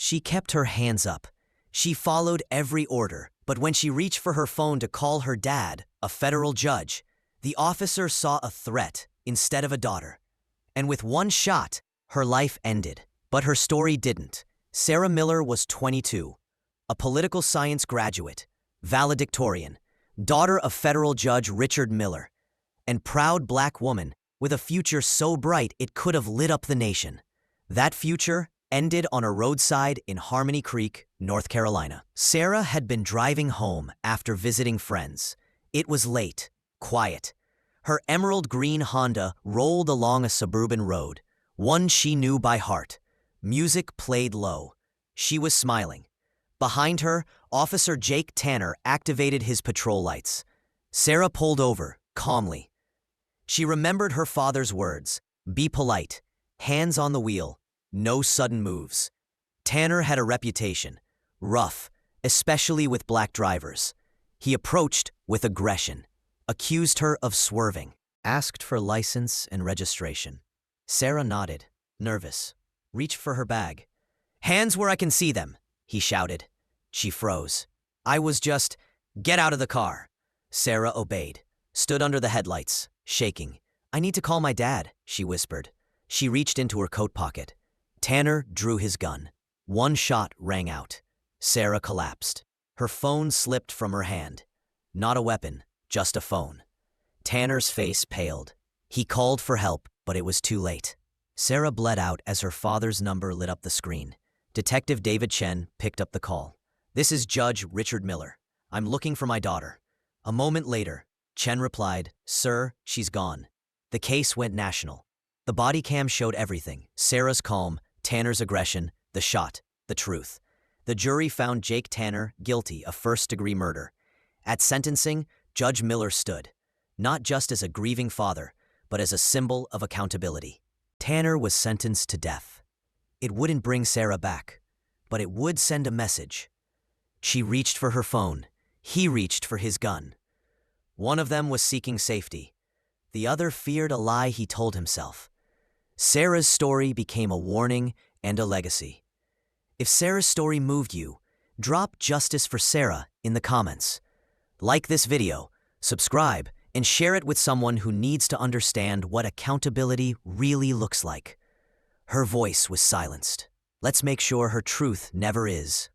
She kept her hands up. She followed every order, but when she reached for her phone to call her dad, a federal judge, the officer saw a threat instead of a daughter. And with one shot, her life ended. But her story didn't. Sarah Miller was 22, a political science graduate, valedictorian, daughter of federal judge Richard Miller, and proud black woman with a future so bright it could have lit up the nation. That future ended on a roadside in Harmony Creek, North Carolina. Sarah had been driving home after visiting friends. It was late, quiet. Her emerald green Honda rolled along a suburban road, one she knew by heart. Music played low. She was smiling. Behind her, Officer Jake Tanner activated his patrol lights. Sarah pulled over, calmly. She remembered her father's words, "Be polite, hands on the wheel, no sudden moves." Tanner had a reputation, rough, especially with black drivers. He approached with aggression, accused her of swerving, asked for license and registration. Sarah nodded, nervous, reached for her bag. "Hands where I can see them," he shouted. She froze. "I was just, get out of the car." Sarah obeyed, stood under the headlights, shaking. "I need to call my dad," she whispered. She reached into her coat pocket. Tanner drew his gun. One shot rang out. Sarah collapsed. Her phone slipped from her hand. Not a weapon, just a phone. Tanner's face paled. He called for help, but it was too late. Sarah bled out as her father's number lit up the screen. Detective David Chen picked up the call. "This is Judge Richard Miller. I'm looking for my daughter." A moment later, Chen replied, "Sir, she's gone." The case went national. The body cam showed everything: Sarah's calm, Tanner's aggression, the shot, the truth. The jury found Jake Tanner guilty of first-degree murder. At sentencing, Judge Miller stood, not just as a grieving father, but as a symbol of accountability. Tanner was sentenced to death. It wouldn't bring Sarah back, but it would send a message. She reached for her phone. He reached for his gun. One of them was seeking safety. The other feared a lie he told himself. Sarah's story became a warning and a legacy. If Sarah's story moved you, drop "Justice for Sarah" in the comments. Like this video, subscribe, and share it with someone who needs to understand what accountability really looks like. Her voice was silenced. Let's make sure her truth never is.